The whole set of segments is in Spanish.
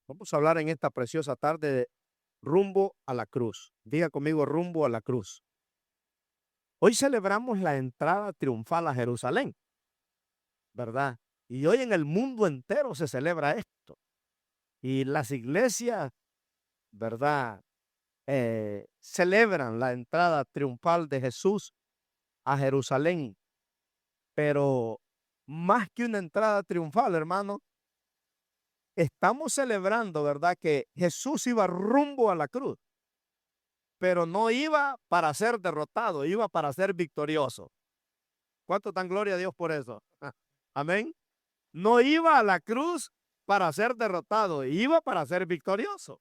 Vamos a hablar en esta preciosa tarde de rumbo a la cruz. Diga conmigo rumbo a la cruz. Hoy celebramos la entrada triunfal a Jerusalén, ¿verdad? Y hoy en el mundo entero se celebra esto. Y las iglesias, ¿verdad? Celebran la entrada triunfal de Jesús a Jerusalén. Pero más que una entrada triunfal, hermano, estamos celebrando, ¿verdad? Que Jesús iba rumbo a la cruz, pero no iba para ser derrotado, iba para ser victorioso. ¿Cuánto dan gloria a Dios por eso? Amén. No iba a la cruz para ser derrotado, iba para ser victorioso.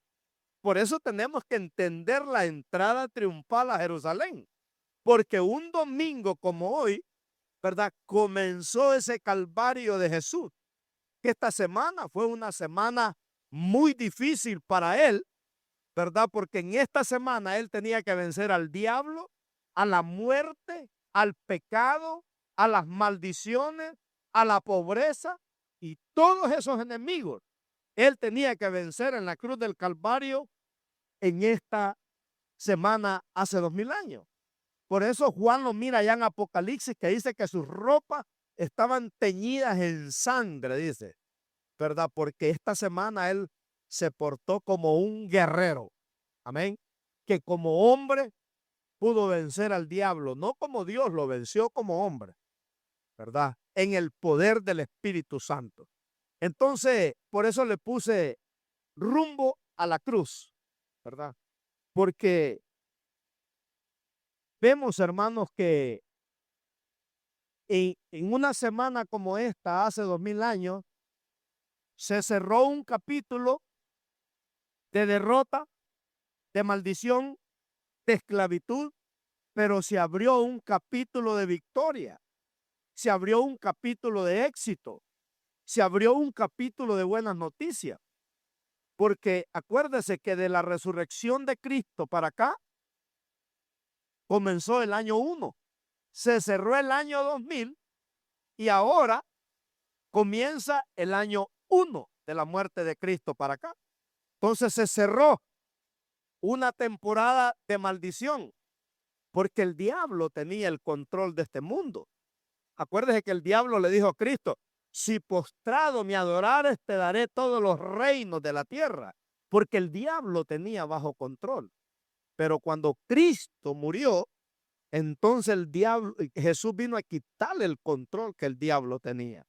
Por eso tenemos que entender la entrada triunfal a Jerusalén, porque un domingo como hoy, ¿verdad? Comenzó ese calvario de Jesús, que esta semana fue una semana muy difícil para él, ¿verdad? Porque en esta semana él tenía que vencer al diablo, a la muerte, al pecado, a las maldiciones, a la pobreza y todos esos enemigos. Él tenía que vencer en la cruz del Calvario en esta semana hace 2000 años. Por eso Juan lo mira allá en Apocalipsis que dice que sus ropas estaban teñidas en sangre, dice, ¿verdad? Porque esta semana él se portó como un guerrero. Amén. Que como hombre pudo vencer al diablo, no como Dios lo venció como hombre, ¿verdad? En el poder del Espíritu Santo. Entonces, por eso le puse rumbo a la cruz, ¿verdad? Porque vemos, hermanos, que en una semana como esta, hace 2000 años, se cerró un capítulo de derrota, de maldición, de esclavitud, pero se abrió un capítulo de victoria, se abrió un capítulo de éxito, se abrió un capítulo de buenas noticias, porque acuérdese que de la resurrección de Cristo para acá comenzó el año 1, se cerró el año 2000 y ahora comienza el año 1 de la muerte de Cristo para acá. Entonces se cerró una temporada de maldición, porque el diablo tenía el control de este mundo. Acuérdese que el diablo le dijo a Cristo, si postrado me adorares, te daré todos los reinos de la tierra, porque el diablo tenía bajo control. Pero cuando Cristo murió, entonces el diablo, Jesús vino a quitarle el control que el diablo tenía.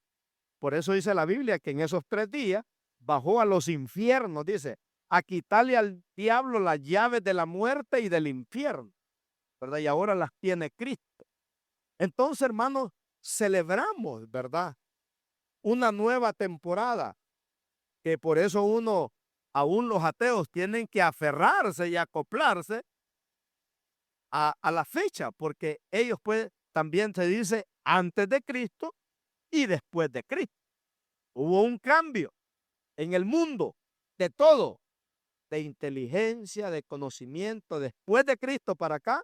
Por eso dice la Biblia que en esos 3 días bajó a los infiernos, dice, a quitarle al diablo las llaves de la muerte y del infierno, ¿verdad? Y ahora las tiene Cristo. Entonces, hermanos, celebramos, ¿verdad? Una nueva temporada, que por eso aún los ateos, tienen que aferrarse y acoplarse a la fecha, porque ellos pues también se dice antes de Cristo y después de Cristo. Hubo un cambio en el mundo de todo, de inteligencia, de conocimiento. Después de Cristo para acá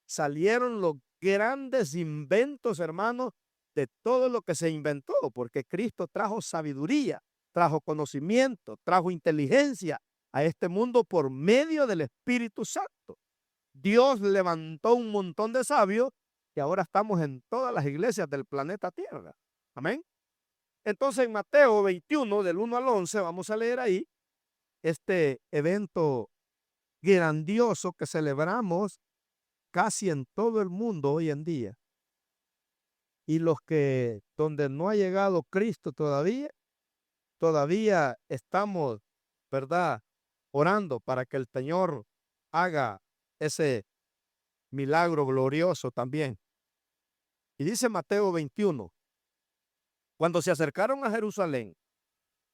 salieron los grandes inventos, hermanos, de todo lo que se inventó, porque Cristo trajo sabiduría, trajo conocimiento, trajo inteligencia a este mundo por medio del Espíritu Santo. Dios levantó un montón de sabios que ahora estamos en todas las iglesias del planeta Tierra. Amén. Entonces en Mateo 21, del 1 al 11, vamos a leer ahí este evento grandioso que celebramos casi en todo el mundo hoy en día. Y los que donde no ha llegado Cristo todavía estamos, ¿verdad? Orando para que el Señor haga ese milagro glorioso también. Y dice Mateo 21, cuando se acercaron a Jerusalén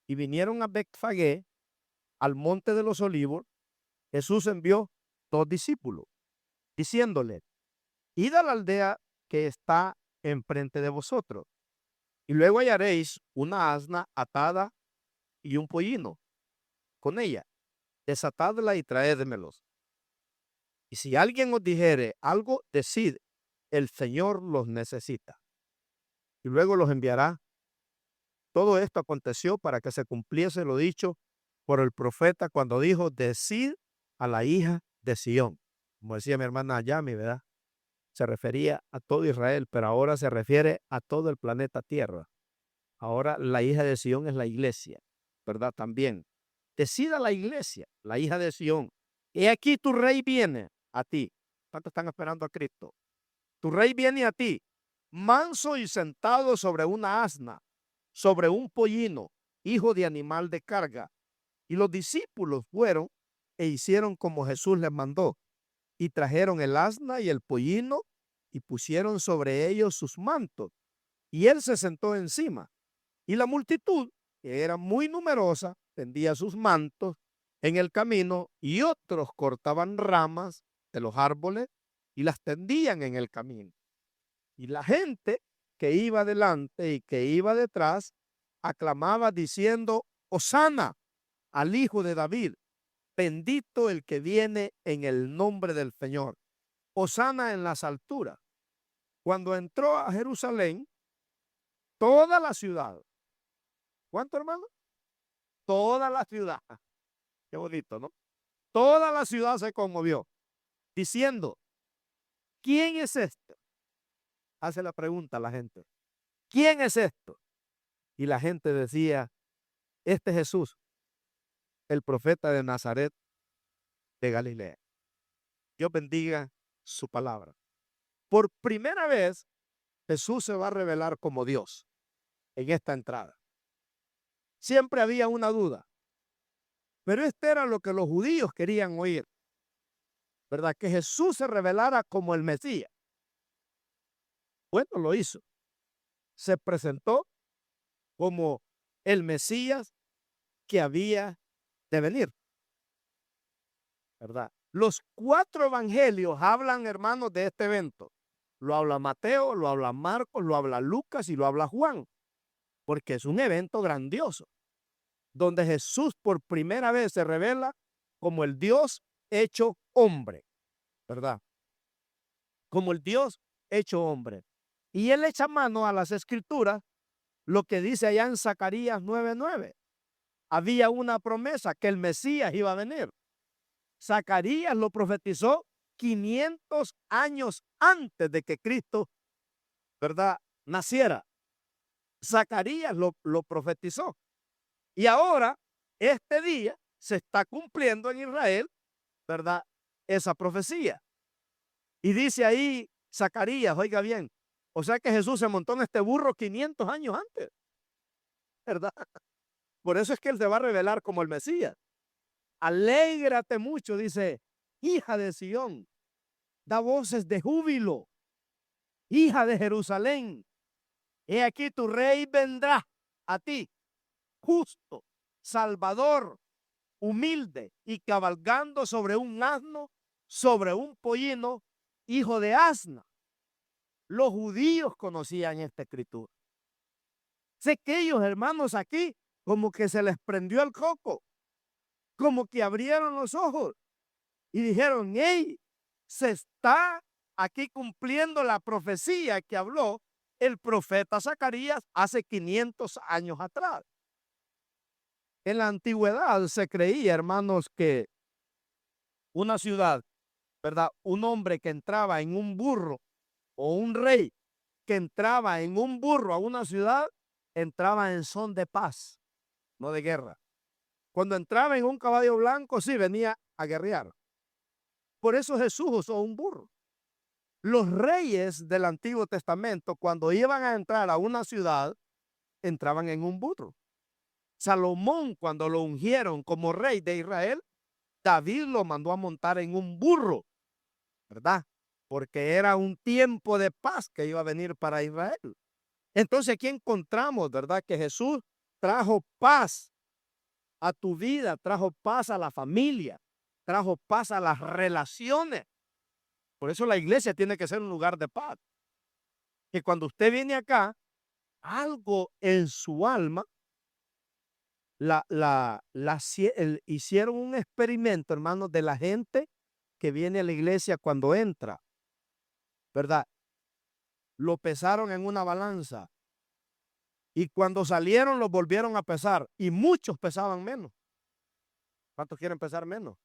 y vinieron a Betfagé, al monte de los olivos, Jesús envió 2 discípulos, diciéndole, id a la aldea que está enfrente de vosotros, y luego hallaréis una asna atada y un pollino con ella. Desatadla y traédmelos. Y si alguien os dijere algo, decid, el Señor los necesita. Y luego los enviará. Todo esto aconteció para que se cumpliese lo dicho por el profeta cuando dijo, decid a la hija de Sión. Como decía mi hermana Yami, ¿verdad? Se refería a todo Israel, pero ahora se refiere a todo el planeta Tierra. Ahora la hija de Sión es la iglesia, ¿verdad? También. Decida la iglesia, la hija de Sión. He aquí tu rey viene a ti. ¿Cuántos están esperando a Cristo? Tu rey viene a ti, manso y sentado sobre una asna, sobre un pollino, hijo de animal de carga. Y los discípulos fueron e hicieron como Jesús les mandó, y trajeron el asna y el pollino y pusieron sobre ellos sus mantos. Y él se sentó encima. Y la multitud, que era muy numerosa, tendía sus mantos en el camino y otros cortaban ramas de los árboles y las tendían en el camino. Y la gente que iba delante y que iba detrás aclamaba diciendo, Hosana al Hijo de David, bendito el que viene en el nombre del Señor. Hosana en las alturas. Cuando entró a Jerusalén, toda la ciudad. ¿Cuánto, hermano? Toda la ciudad. Qué bonito, ¿no? Toda la ciudad se conmovió, diciendo, ¿quién es este? Hace la pregunta a la gente. ¿Quién es esto? Y la gente decía, este es Jesús, el profeta de Nazaret de Galilea. Dios bendiga su palabra. Por primera vez, Jesús se va a revelar como Dios en esta entrada. Siempre había una duda, pero este era lo que los judíos querían oír, ¿verdad? Que Jesús se revelara como el Mesías. Bueno, lo hizo. Se presentó como el Mesías que había de venir, ¿verdad? Los 4 evangelios hablan, hermanos, de este evento. Lo habla Mateo, lo habla Marcos, lo habla Lucas y lo habla Juan, porque es un evento grandioso, donde Jesús por primera vez se revela como el Dios hecho hombre, ¿verdad? Como el Dios hecho hombre. Y él echa mano a las escrituras, lo que dice allá en Zacarías 9:9. Había una promesa que el Mesías iba a venir. Zacarías lo profetizó 500 años antes de que Cristo, ¿verdad?, naciera. Zacarías lo profetizó. Y ahora, este día, se está cumpliendo en Israel, ¿verdad?, esa profecía. Y dice ahí Zacarías, oiga bien, o sea que Jesús se montó en este burro 500 años antes, ¿verdad? Por eso es que él se va a revelar como el Mesías. Alégrate mucho, dice, hija de Sión, da voces de júbilo, hija de Jerusalén. He aquí tu rey vendrá a ti, justo, salvador, humilde y cabalgando sobre un asno, sobre un pollino, hijo de asna. Los judíos conocían esta escritura. Sé que ellos, hermanos, aquí como que se les prendió el coco, como que abrieron los ojos y dijeron, hey, se está aquí cumpliendo la profecía que habló el profeta Zacarías hace 500 años atrás. En la antigüedad se creía, hermanos, que una ciudad, ¿verdad?, un hombre que entraba en un burro o un rey que entraba en un burro a una ciudad, entraba en son de paz, no de guerra. Cuando entraba en un caballo blanco, sí venía a guerrear. Por eso Jesús usó un burro. Los reyes del Antiguo Testamento, cuando iban a entrar a una ciudad, entraban en un burro. Salomón, cuando lo ungieron como rey de Israel, David lo mandó a montar en un burro, ¿verdad? Porque era un tiempo de paz que iba a venir para Israel. Entonces aquí encontramos, ¿verdad?, que Jesús trajo paz a tu vida, trajo paz a la familia, trajo paz a las relaciones. Por eso la iglesia tiene que ser un lugar de paz. Que cuando usted viene acá, algo en su alma, hicieron un experimento, hermanos, de la gente que viene a la iglesia cuando entra, ¿verdad? Lo pesaron en una balanza y cuando salieron los volvieron a pesar y muchos pesaban menos. ¿Cuántos quieren pesar menos?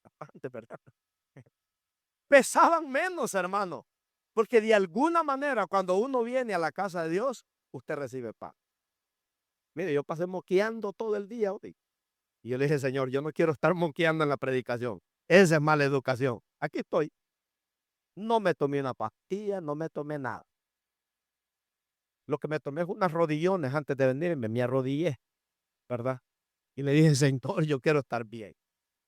Bastante, ¿verdad? Pesaban menos, hermano. Porque de alguna manera, cuando uno viene a la casa de Dios, usted recibe paz. Mire, yo pasé moqueando todo el día hoy. Y yo le dije, Señor, yo no quiero estar moqueando en la predicación. Esa es mala educación. Aquí estoy. No me tomé una pastilla, no me tomé nada. Lo que me tomé fue unas rodillones antes de venirme, me arrodillé, ¿verdad? Y le dije, Señor, yo quiero estar bien.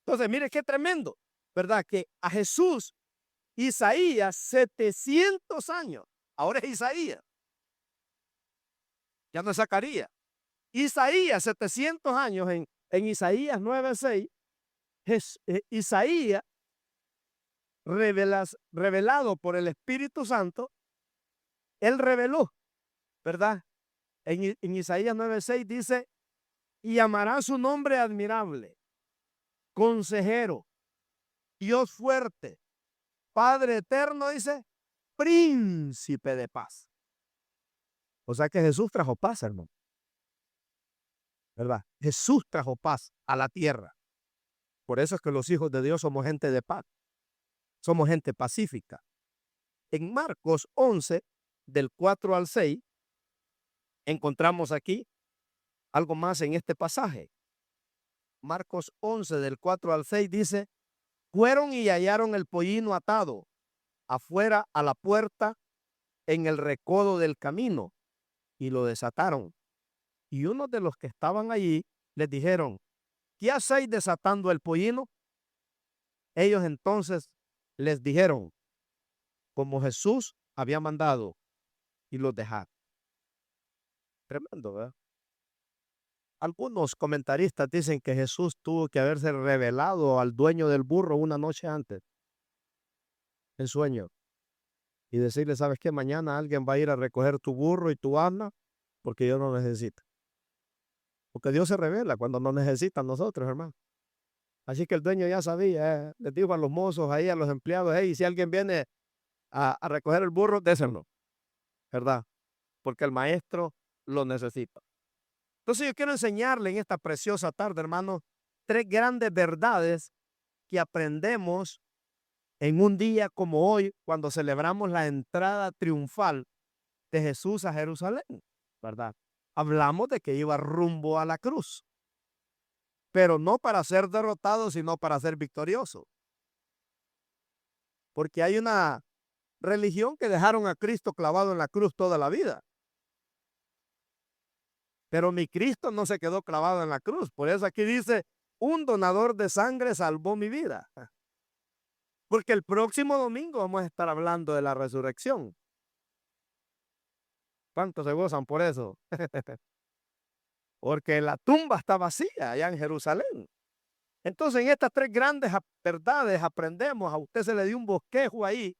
Entonces, mire qué tremendo, ¿verdad? Que a Jesús, Isaías, 700 años. Ahora es Isaías. Ya no es Zacarías. Isaías, 700 años en Isaías 9:6. Isaías, revelado por el Espíritu Santo, él reveló, ¿verdad? En Isaías 9:6 dice, y llamará su nombre admirable, consejero, Dios fuerte, Padre eterno, dice, príncipe de paz. O sea que Jesús trajo paz, hermano, ¿verdad? Jesús trajo paz a la tierra. Por eso es que los hijos de Dios somos gente de paz, somos gente pacífica. En Marcos 11, del 4 al 6, encontramos aquí algo más en este pasaje. Marcos 11, del 4 al 6 dice, fueron y hallaron el pollino atado afuera a la puerta en el recodo del camino y lo desataron. Y uno de los que estaban allí les dijeron, ¿qué hacéis desatando el pollino? Ellos entonces les dijeron, como Jesús había mandado, y los dejaron. Tremendo, ¿verdad? Algunos comentaristas dicen que Jesús tuvo que haberse revelado al dueño del burro una noche antes, en sueño, y decirle, ¿sabes qué? Mañana alguien va a ir a recoger tu burro y tu asna porque yo no necesito. Porque Dios se revela cuando nos necesitan nosotros, hermano. Así que el dueño ya sabía, les dijo a los mozos ahí, a los empleados, hey, si alguien viene a recoger el burro, déselo, ¿verdad? Porque el maestro lo necesita. Entonces yo quiero enseñarle en esta preciosa tarde, hermano, 3 grandes verdades que aprendemos en un día como hoy, cuando celebramos la entrada triunfal de Jesús a Jerusalén, ¿verdad? Hablamos de que iba rumbo a la cruz, pero no para ser derrotado, sino para ser victorioso. Porque hay una religión que dejaron a Cristo clavado en la cruz toda la vida. Pero mi Cristo no se quedó clavado en la cruz. Por eso aquí dice, un donador de sangre salvó mi vida. Porque el próximo domingo vamos a estar hablando de la resurrección. ¿Cuántos se gozan por eso? Porque la tumba está vacía allá en Jerusalén. Entonces, en estas 3 grandes verdades aprendemos, a usted se le dio un bosquejo ahí,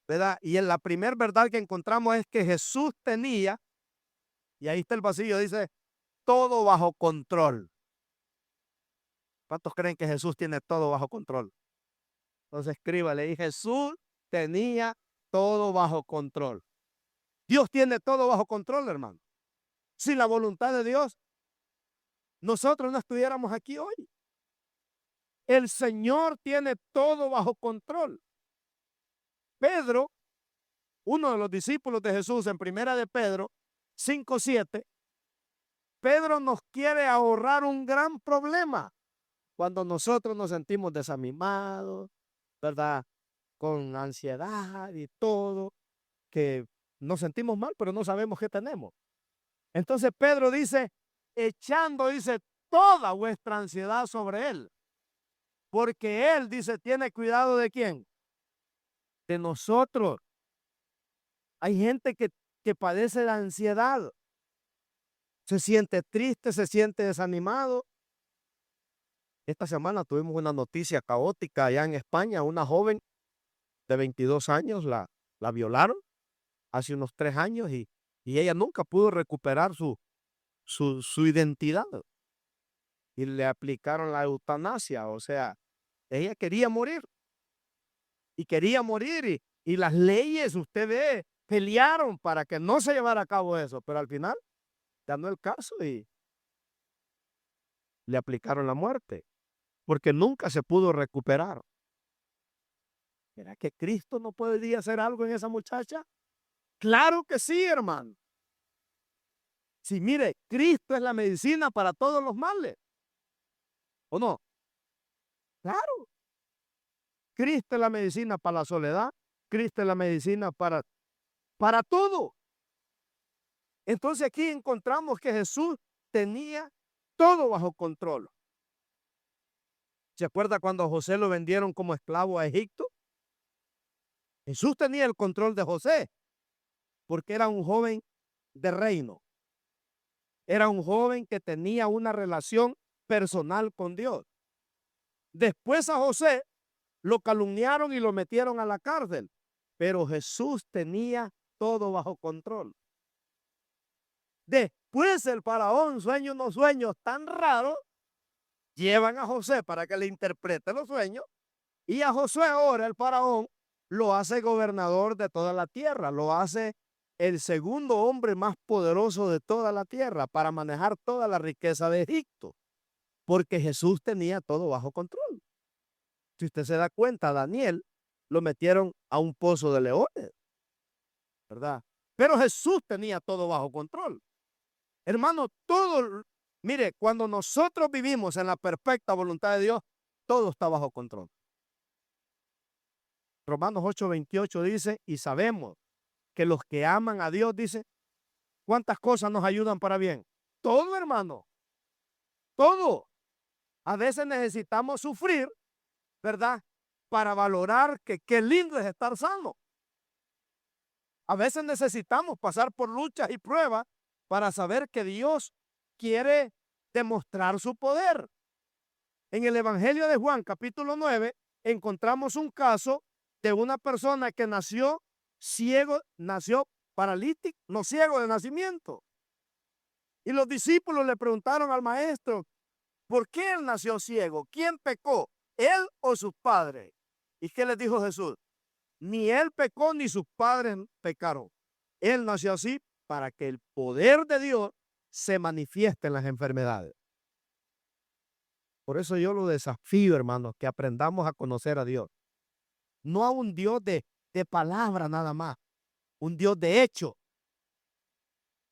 ¿verdad? Y en la primera verdad que encontramos es que Jesús tenía, y ahí está el vacío, dice, todo bajo control. ¿Cuántos creen que Jesús tiene todo bajo control? Entonces escríbale, y Jesús tenía todo bajo control. Dios tiene todo bajo control, hermano. Sin la voluntad de Dios, nosotros no estuviéramos aquí hoy. El Señor tiene todo bajo control. Pedro, uno de los discípulos de Jesús, en primera de Pedro 5:7, Pedro nos quiere ahorrar un gran problema cuando nosotros nos sentimos desanimados, ¿verdad? Con ansiedad y todo, que nos sentimos mal, pero no sabemos qué tenemos. Entonces Pedro dice, echando, dice, toda vuestra ansiedad sobre él. Porque él, dice, tiene cuidado ¿de quién? De nosotros. Hay gente que padece de ansiedad. Se siente triste, se siente desanimado. Esta semana tuvimos una noticia caótica allá en España. Una joven de 22 años la violaron hace unos 3 años y ella nunca pudo recuperar su identidad. Y le aplicaron la eutanasia. O sea, ella quería morir. Y quería morir. Y las leyes, usted ve, pelearon para que no se llevara a cabo eso. Pero al final ganó el caso y le aplicaron la muerte, porque nunca se pudo recuperar. ¿Será que Cristo no podía hacer algo en esa muchacha? Claro que sí, hermano. Si mire, Cristo es la medicina para todos los males, ¿o no? Claro. Cristo es la medicina para la soledad, Cristo es la medicina para todo. Entonces aquí encontramos que Jesús tenía todo bajo control. ¿Se acuerda cuando a José lo vendieron como esclavo a Egipto? Jesús tenía el control de José, porque era un joven de reino. Era un joven que tenía una relación personal con Dios. Después a José lo calumniaron y lo metieron a la cárcel, pero Jesús tenía todo bajo control. Después el faraón sueña unos sueños tan raros, llevan a José para que le interprete los sueños, y a Josué ahora el faraón lo hace gobernador de toda la tierra, lo hace el segundo hombre más poderoso de toda la tierra para manejar toda la riqueza de Egipto, porque Jesús tenía todo bajo control. Si usted se da cuenta, Daniel lo metieron a un pozo de leones, ¿verdad? Pero Jesús tenía todo bajo control. Hermano, todo, mire, cuando nosotros vivimos en la perfecta voluntad de Dios, todo está bajo control. Romanos 8:28 dice, y sabemos que los que aman a Dios, dice, ¿cuántas cosas nos ayudan para bien? Todo, hermano, todo. A veces necesitamos sufrir, ¿verdad? Para valorar que qué lindo es estar sano. A veces necesitamos pasar por luchas y pruebas para saber que Dios quiere demostrar su poder. En el Evangelio de Juan, capítulo 9, encontramos un caso de una persona que nació ciego, nació paralítico, no ciego de nacimiento. Y los discípulos le preguntaron al maestro, ¿por qué él nació ciego? ¿Quién pecó? ¿Él o sus padres? ¿Y qué les dijo Jesús? Ni él pecó ni sus padres pecaron. Él nació así para que el poder de Dios se manifieste en las enfermedades. Por eso yo lo desafío, hermanos, que aprendamos a conocer a Dios. No a un Dios de palabra nada más, un Dios de hecho.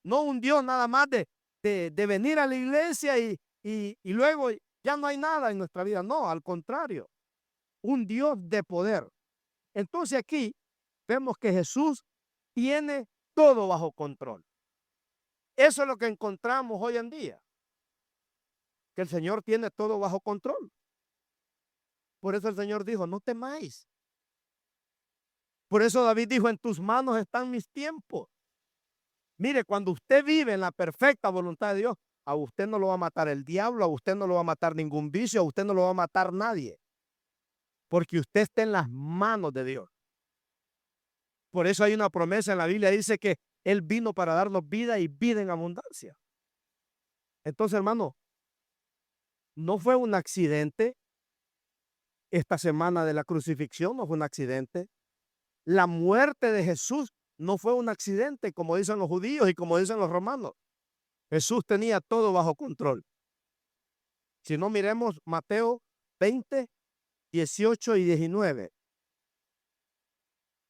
No un Dios nada más de venir a la iglesia y luego ya no hay nada en nuestra vida. No, al contrario, un Dios de poder. Entonces aquí vemos que Jesús tiene todo bajo control. Eso es lo que encontramos hoy en día, que el Señor tiene todo bajo control. Por eso el Señor dijo, no temáis. Por eso David dijo, en tus manos están mis tiempos. Mire, cuando usted vive en la perfecta voluntad de Dios, a usted no lo va a matar el diablo, a usted no lo va a matar ningún vicio, a usted no lo va a matar nadie, porque usted está en las manos de Dios. Por eso hay una promesa en la Biblia, dice que Él vino para darnos vida y vida en abundancia. Entonces, hermano, no fue un accidente esta semana de la crucifixión, no fue un accidente. La muerte de Jesús no fue un accidente, como dicen los judíos y como dicen los romanos. Jesús tenía todo bajo control. Si no, miremos Mateo 20, 18 y 19.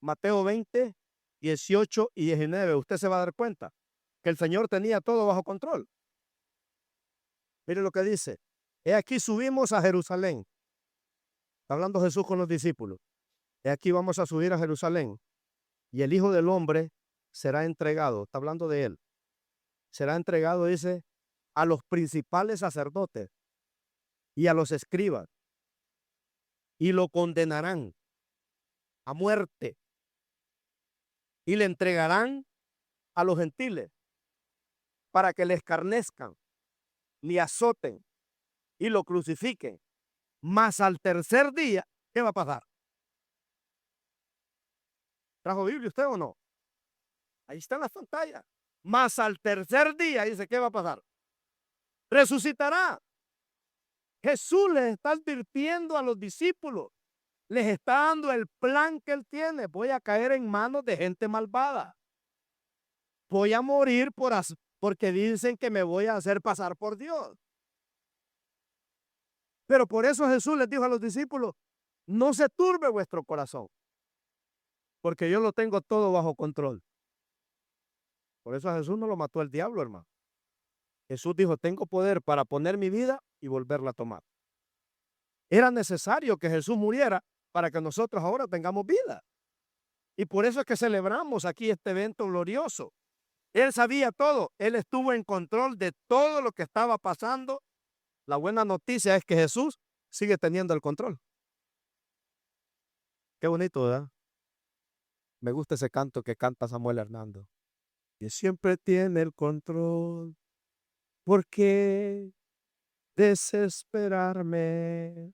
Mateo 20, 18 y 19. Usted se va a dar cuenta que el Señor tenía todo bajo control. Mire lo que dice. He aquí subimos a Jerusalén. Está hablando Jesús con los discípulos. He aquí vamos a subir a Jerusalén. Y el Hijo del Hombre será entregado. Está hablando de Él. Será entregado, dice, a los principales sacerdotes y a los escribas. Y lo condenarán a muerte. Y le entregarán a los gentiles para que le escarnezcan, le azoten y lo crucifiquen. Mas al tercer día, ¿qué va a pasar? ¿Trajo Biblia usted o no? Ahí está en la pantalla. Mas al tercer día, dice, ¿qué va a pasar? Resucitará. Jesús les está advirtiendo a los discípulos, les está dando el plan que Él tiene. Voy a caer en manos de gente malvada. Voy a morir porque dicen que me voy a hacer pasar por Dios. Pero por eso Jesús les dijo a los discípulos, no se turbe vuestro corazón, porque yo lo tengo todo bajo control. Por eso a Jesús no lo mató el diablo, hermano. Jesús dijo, tengo poder para poner mi vida y volverla a tomar. Era necesario que Jesús muriera para que nosotros ahora tengamos vida. Y por eso es que celebramos aquí este evento glorioso. Él sabía todo, él estuvo en control de todo lo que estaba pasando. La buena noticia es que Jesús sigue teniendo el control. Qué bonito, ¿verdad? Me gusta ese canto que canta Samuel Hernando. Y siempre tiene el control. ¿Por qué desesperarme?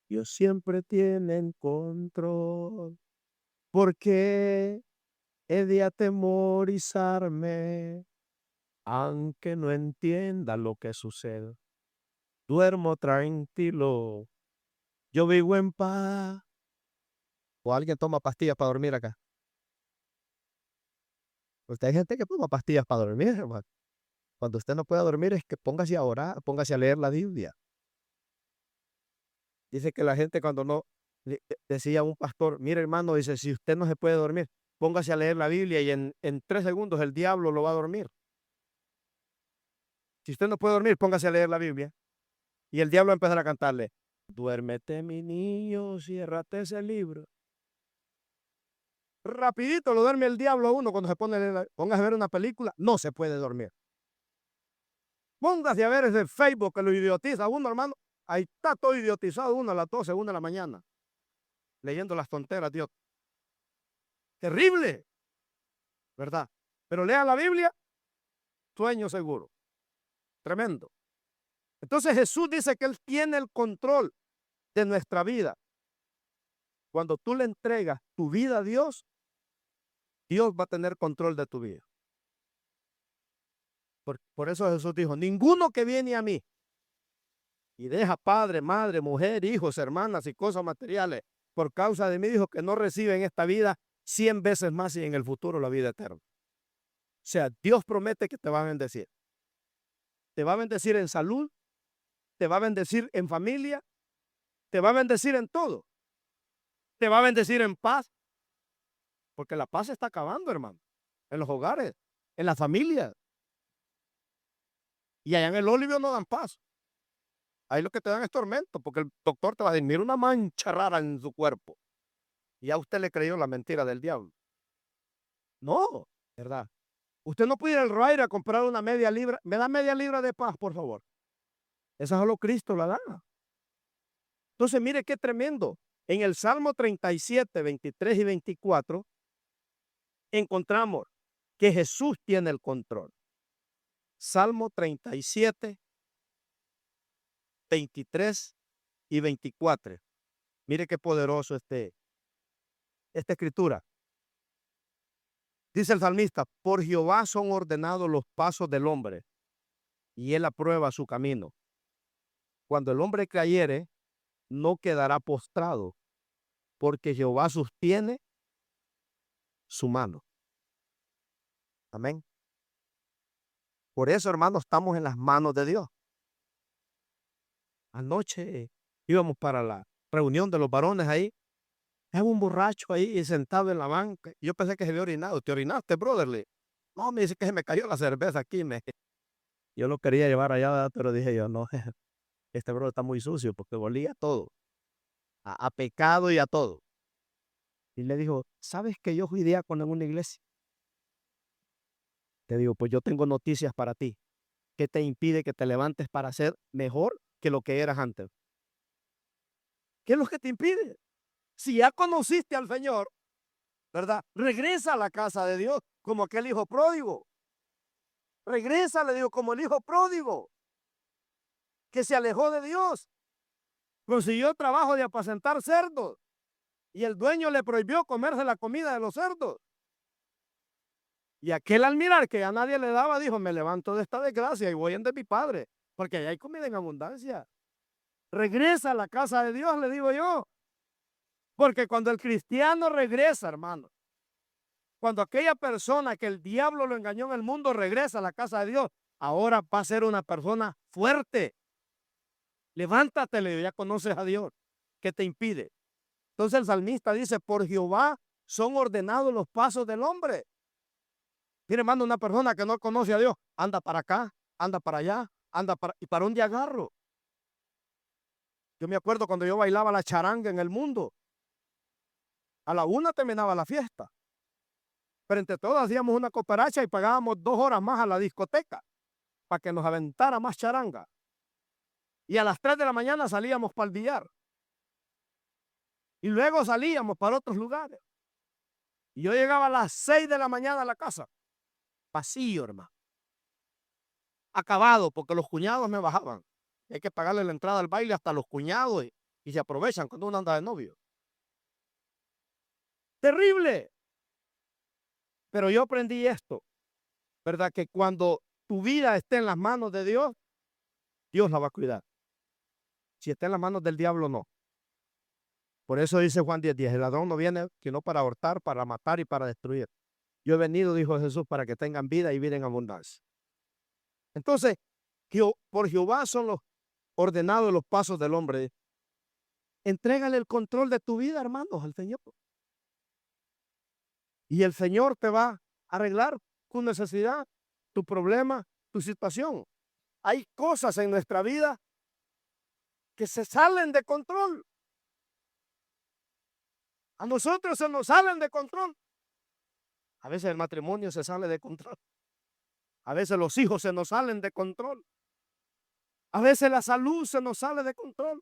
Dios siempre tiene el control. ¿Por qué he de atemorizarme? Aunque no entienda lo que sucede. Duermo tranquilo. Yo vivo en paz. ¿O alguien toma pastillas para dormir acá? Usted hay gente que toma pastillas para dormir, hermano. Cuando usted no pueda dormir es que póngase a orar, póngase a leer la Biblia. Dice que la gente cuando no, decía un pastor, mire hermano, dice, si usted no se puede dormir, póngase a leer la Biblia y en 3 segundos el diablo lo va a dormir. Si usted no puede dormir, póngase a leer la Biblia y el diablo va a empezar a cantarle, duérmete mi niño, ciérrate ese libro. Rapidito lo duerme el diablo a uno cuando se pone a leer, póngase a ver una película, no se puede dormir. Póngase a ver ese Facebook que lo idiotiza a uno, hermano. Ahí está todo idiotizado uno a las 12, 1 de la mañana, leyendo las tonteras, Dios. Terrible, ¿verdad? Pero lea la Biblia, sueño seguro. Tremendo. Entonces Jesús dice que Él tiene el control de nuestra vida. Cuando tú le entregas tu vida a Dios, Dios va a tener control de tu vida. Por eso Jesús dijo, ninguno que viene a mí y deja padre, madre, mujer, hijos, hermanas y cosas materiales por causa de mí, dijo que no recibe en esta vida 100 veces más y en el futuro la vida eterna. O sea, Dios promete que te va a bendecir. Te va a bendecir en salud, te va a bendecir en familia, te va a bendecir en todo. Te va a bendecir en paz, porque la paz se está acabando, hermano, en los hogares, en las familias. Y allá en el Olivio no dan paz. Ahí lo que te dan es tormento, porque el doctor te va a decir, mira una mancha rara en su cuerpo. Y a usted le creyó la mentira del diablo. No, ¿verdad? Usted no puede ir al Rite a comprar una media libra. ¿Me da media libra de paz, por favor? Esa solo Cristo la da. Entonces, mire qué tremendo. En el Salmo 37, 23 y 24, encontramos que Jesús tiene el control. Salmo 37, 23 y 24. Mire qué poderoso esta escritura. Dice el salmista, por Jehová son ordenados los pasos del hombre, y él aprueba su camino. Cuando el hombre cayere, no quedará postrado, porque Jehová sostiene su mano. Amén. Por eso, hermanos, estamos en las manos de Dios. Anoche íbamos para la reunión de los varones ahí. Hay un borracho ahí sentado en la banca. Yo pensé que se había orinado. ¿Te orinaste, brotherly? No, me dice que se me cayó la cerveza aquí. Yo lo quería llevar allá, pero dije yo, no, este brother está muy sucio porque olía a todo. A pecado y a todo. Y le dijo, ¿sabes que yo fui diácono en una iglesia? Te digo, pues yo tengo noticias para ti. ¿Qué te impide que te levantes para ser mejor que lo que eras antes? ¿Qué es lo que te impide? Si ya conociste al Señor, ¿verdad? Regresa a la casa de Dios como aquel hijo pródigo. Regresa, le digo, como el hijo pródigo que se alejó de Dios. Consiguió trabajo de apacentar cerdos y el dueño le prohibió comerse la comida de los cerdos. Y aquel al mirar que a nadie le daba, dijo, me levanto de esta desgracia y voy en de mi padre, porque allá hay comida en abundancia. Regresa a la casa de Dios, le digo yo. Porque cuando el cristiano regresa, hermano, cuando aquella persona que el diablo lo engañó en el mundo regresa a la casa de Dios, ahora va a ser una persona fuerte. Levántate, le digo, ya conoces a Dios. ¿Qué te impide? Entonces el salmista dice, por Jehová son ordenados los pasos del hombre. Mire, hermano, una persona que no conoce a Dios, anda para acá, anda para allá, ¿y para dónde agarro? Yo me acuerdo cuando yo bailaba la charanga en el mundo. A la 1 terminaba la fiesta. Pero entre todos hacíamos una cooperacha y pagábamos 2 horas más a la discoteca para que nos aventara más charanga. Y a las 3 de la mañana salíamos para el billar. Y luego salíamos para otros lugares. Y yo llegaba a las 6 de la mañana a la casa. Vacío, hermano. Acabado, porque los cuñados me bajaban. Hay que pagarle la entrada al baile hasta los cuñados y se aprovechan cuando uno anda de novio. Terrible. Pero yo aprendí esto, ¿verdad? Que cuando tu vida esté en las manos de Dios, Dios la va a cuidar. Si está en las manos del diablo, no. Por eso dice Juan 10:10, el ladrón no viene sino para hurtar, para matar y para destruir. Yo he venido, dijo Jesús, para que tengan vida y vida en abundancia. Entonces, por Jehová son los ordenados los pasos del hombre. Entrégale el control de tu vida, hermanos, al Señor. Y el Señor te va a arreglar tu necesidad, tu problema, tu situación. Hay cosas en nuestra vida que se salen de control. A nosotros se nos salen de control. A veces el matrimonio se sale de control. A veces los hijos se nos salen de control. A veces la salud se nos sale de control.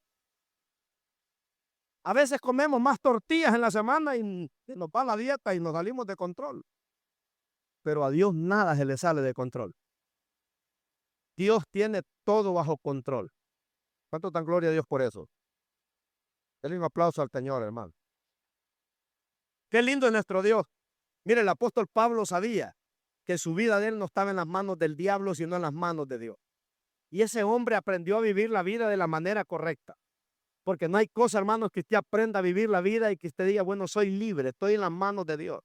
A veces comemos más tortillas en la semana y nos va la dieta y nos salimos de control. Pero a Dios nada se le sale de control. Dios tiene todo bajo control. ¿Cuánto dan gloria a Dios por eso? Denle un aplauso al Señor, hermano. Qué lindo es nuestro Dios. Mire, el apóstol Pablo sabía que su vida de él no estaba en las manos del diablo, sino en las manos de Dios. Y ese hombre aprendió a vivir la vida de la manera correcta. Porque no hay cosa, hermanos, que usted aprenda a vivir la vida y que usted diga, bueno, soy libre, estoy en las manos de Dios.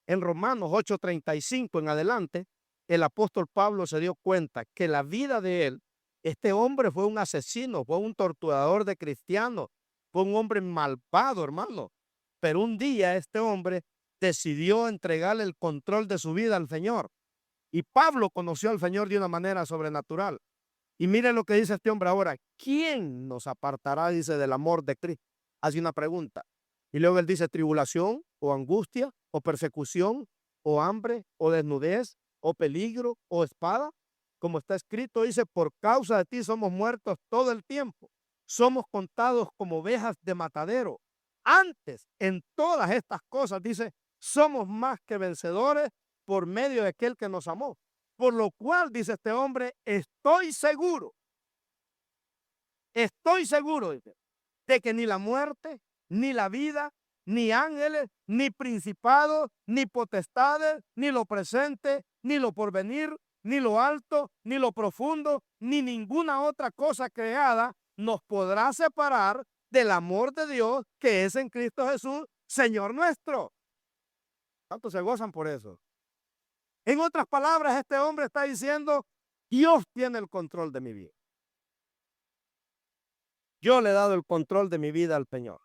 En Romanos 8:35 en adelante, el apóstol Pablo se dio cuenta que la vida de él, este hombre fue un asesino, fue un torturador de cristianos, fue un hombre malvado, hermano. Pero un día este hombre decidió entregarle el control de su vida al Señor. Y Pablo conoció al Señor de una manera sobrenatural. Y mire lo que dice este hombre ahora. ¿Quién nos apartará, dice, del amor de Cristo? Hace una pregunta. Y luego él dice, tribulación, o angustia, o persecución, o hambre, o desnudez, o peligro, o espada. Como está escrito, dice, por causa de ti somos muertos todo el tiempo. Somos contados como ovejas de matadero. Antes, en todas estas cosas, dice, somos más que vencedores por medio de aquel que nos amó. Por lo cual, dice este hombre, estoy seguro, dice, de que ni la muerte, ni la vida, ni ángeles, ni principados, ni potestades, ni lo presente, ni lo porvenir, ni lo alto, ni lo profundo, ni ninguna otra cosa creada nos podrá separar del amor de Dios que es en Cristo Jesús, Señor nuestro. ¿Cuántos se gozan por eso? En otras palabras, este hombre está diciendo, Dios tiene el control de mi vida. Yo le he dado el control de mi vida al Señor.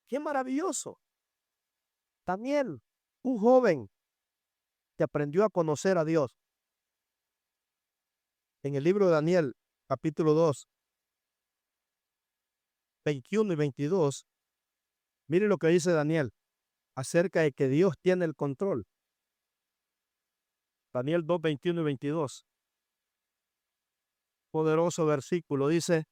¡Qué maravilloso! Daniel, un joven que aprendió a conocer a Dios. En el libro de Daniel, capítulo 2, 21 y 22, mire lo que dice Daniel acerca de que Dios tiene el control. Daniel 2, 21 y 22. Poderoso versículo, dice,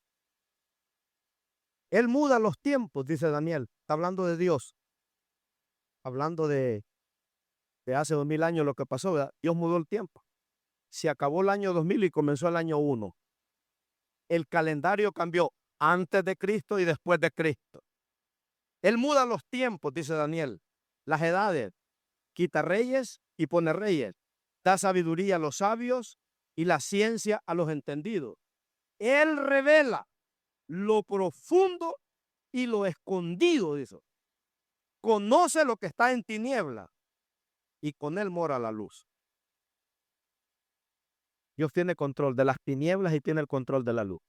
Él muda los tiempos, dice Daniel. Está hablando de Dios. Hablando de hace 2000 años lo que pasó, ¿verdad? Dios mudó el tiempo. Se acabó el año 2000 y comenzó el año 1. El calendario cambió antes de Cristo y después de Cristo. Él muda los tiempos, dice Daniel, las edades, quita reyes y pone reyes, da sabiduría a los sabios y la ciencia a los entendidos. Él revela lo profundo y lo escondido, dice. Conoce lo que está en tiniebla y con él mora la luz. Dios tiene control de las tinieblas y tiene el control de la luz.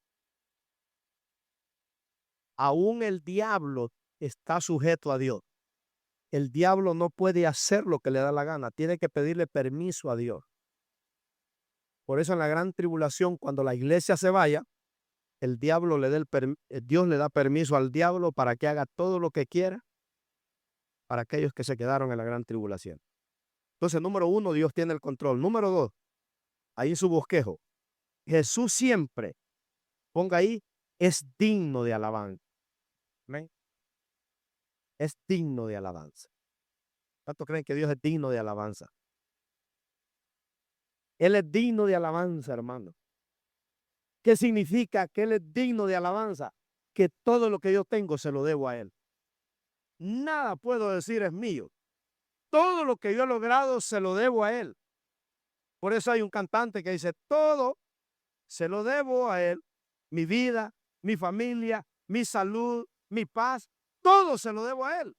aún el diablo está sujeto a Dios. El diablo no puede hacer lo que le da la gana, tiene que pedirle permiso a Dios. Por eso en la gran tribulación, cuando la iglesia se vaya, el diablo Dios le da permiso al diablo para que haga todo lo que quiera para aquellos que se quedaron en la gran tribulación. Entonces, número 1, Dios tiene el control. Número 2, ahí su bosquejo. Jesús siempre, ponga ahí, es digno de alabanza. ¿Amén? Es digno de alabanza. ¿Cuántos creen que Dios es digno de alabanza? Él es digno de alabanza, hermano. ¿Qué significa que Él es digno de alabanza? Que todo lo que yo tengo se lo debo a Él. Nada puedo decir es mío. Todo lo que yo he logrado se lo debo a Él. Por eso hay un cantante que dice, todo se lo debo a Él. Mi vida, mi familia, mi salud, mi paz, todo se lo debo a Él.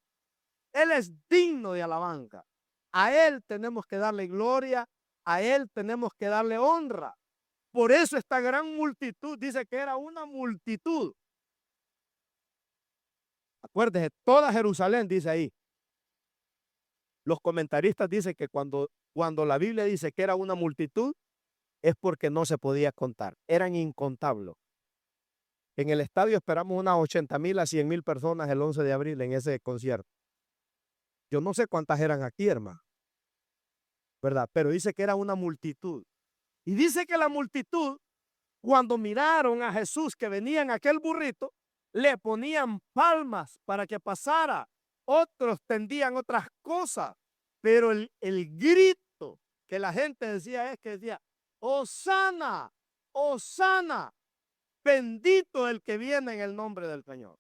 Él es digno de alabanza. A Él tenemos que darle gloria, a Él tenemos que darle honra. Por eso esta gran multitud, dice que era una multitud. Acuérdese, toda Jerusalén, dice ahí. Los comentaristas dicen que cuando la Biblia dice que era una multitud, es porque no se podía contar. Eran incontables. En el estadio esperamos unas 80,000 a 100,000 personas el 11 de abril en ese concierto. Yo no sé cuántas eran aquí, hermano, ¿verdad? Pero dice que era una multitud. Y dice que la multitud, cuando miraron a Jesús que venía en aquel burrito, le ponían palmas para que pasara. Otros tendían otras cosas. Pero el grito que la gente decía es que decía, Hosana, Hosana, bendito el que viene en el nombre del Señor.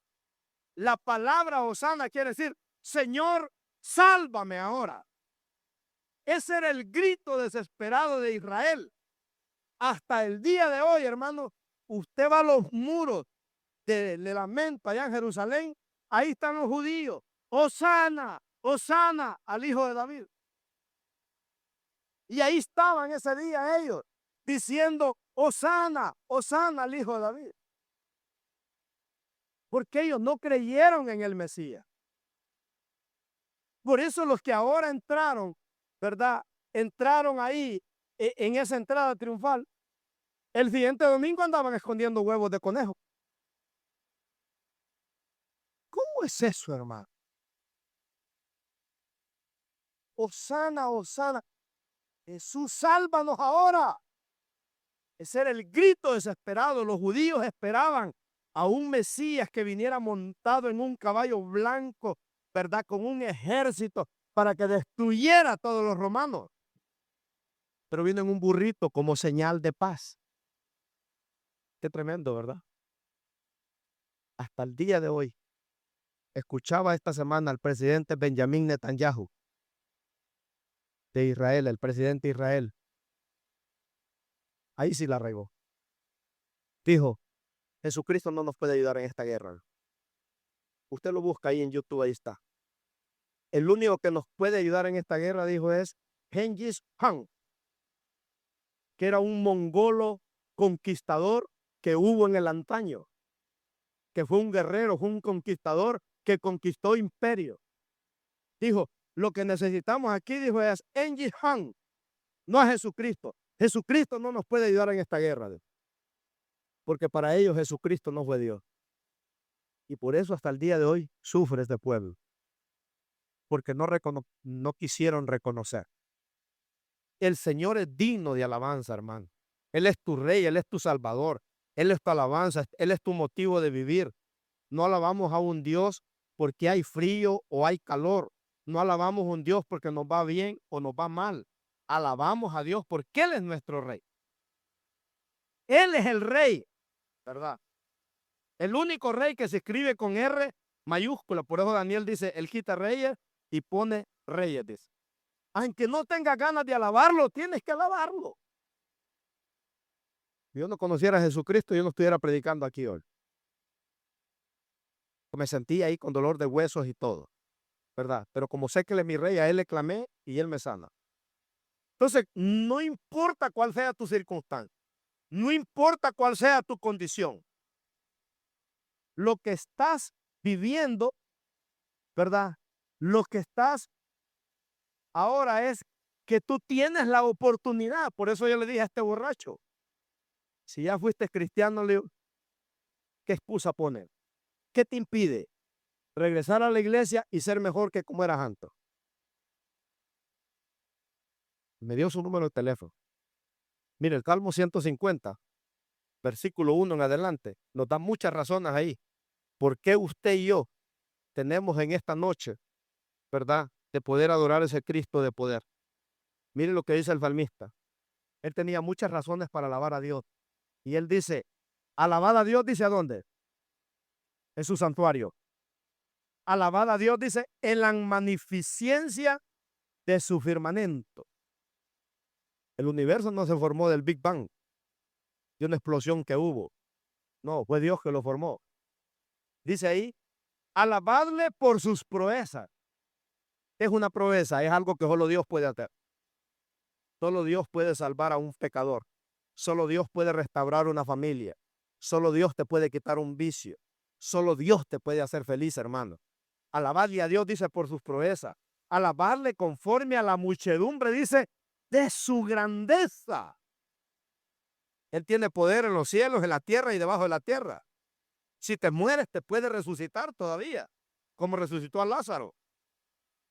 La palabra Hosana quiere decir, Señor, sálvame ahora. Ese era el grito desesperado de Israel. Hasta el día de hoy, hermano, usted va a los muros de lamento allá en Jerusalén, ahí están los judíos. Hosana, Hosana al hijo de David. Y ahí estaban ese día ellos diciendo, Hosana, Hosana al hijo de David. Porque ellos no creyeron en el Mesías. Por eso los que ahora entraron, ¿verdad? Entraron ahí en esa entrada triunfal. El siguiente domingo andaban escondiendo huevos de conejo. ¿Cómo es eso, hermano? Hosana, Hosana. Jesús, sálvanos ahora. Ese era el grito desesperado. Los judíos esperaban a un Mesías que viniera montado en un caballo blanco, ¿verdad? Con un ejército para que destruyera a todos los romanos. Pero vino en un burrito como señal de paz. Qué tremendo, ¿verdad? Hasta el día de hoy, escuchaba esta semana al presidente Benjamín Netanyahu de Israel, el presidente de Israel. Ahí sí la regó. Dijo, Jesucristo no nos puede ayudar en esta guerra. Usted lo busca ahí en YouTube, ahí está. El único que nos puede ayudar en esta guerra, dijo, es Genghis Khan, que era un mongolo conquistador que hubo en el antaño, que fue un guerrero, fue un conquistador que conquistó imperio. Dijo, lo que necesitamos aquí, dijo, es Genghis Khan, no a Jesucristo. Jesucristo no nos puede ayudar en esta guerra, porque para ellos Jesucristo no fue Dios. Y por eso hasta el día de hoy sufre este pueblo, porque no quisieron reconocer. El Señor es digno de alabanza, hermano. Él es tu rey, Él es tu salvador, Él es tu alabanza, Él es tu motivo de vivir. No alabamos a un Dios porque hay frío o hay calor. No alabamos a un Dios porque nos va bien o nos va mal. Alabamos a Dios porque Él es nuestro rey. Él es el rey, ¿verdad? El único rey que se escribe con R mayúscula. Por eso Daniel dice, Él quita reyes y pone reyes, dice. Aunque no tengas ganas de alabarlo, tienes que alabarlo. Si yo no conociera a Jesucristo, yo no estuviera predicando aquí hoy. Me sentí ahí con dolor de huesos y todo, ¿verdad? Pero como sé que Él es mi rey, a Él le clamé y Él me sana. Entonces, no importa cuál sea tu circunstancia, no importa cuál sea tu condición, lo que estás viviendo, ¿verdad? Lo que estás ahora es que tú tienes la oportunidad. Por eso yo le dije a este borracho, si ya fuiste cristiano, le digo, ¿qué excusa poner? ¿Qué te impide regresar a la iglesia y ser mejor que como eras antes? Me dio su número de teléfono. Mire, el Salmo 150, versículo 1 en adelante, nos da muchas razones ahí. ¿Por qué usted y yo tenemos en esta noche, verdad, de poder adorar a ese Cristo de poder? Mire lo que dice el salmista. Él tenía muchas razones para alabar a Dios. Y él dice, alabad a Dios, dice, ¿a dónde? En su santuario. Alabad a Dios, dice, en la magnificencia de su firmamento. El universo no se formó del Big Bang, de una explosión que hubo. No, fue Dios que lo formó. Dice ahí, alabadle por sus proezas. Es una proeza, es algo que solo Dios puede hacer. Solo Dios puede salvar a un pecador. Solo Dios puede restaurar una familia. Solo Dios te puede quitar un vicio. Solo Dios te puede hacer feliz, hermano. Alabadle a Dios, dice, por sus proezas. Alabarle conforme a la muchedumbre, dice, de su grandeza. Él tiene poder en los cielos, en la tierra y debajo de la tierra. Si te mueres, te puede resucitar todavía, como resucitó a Lázaro.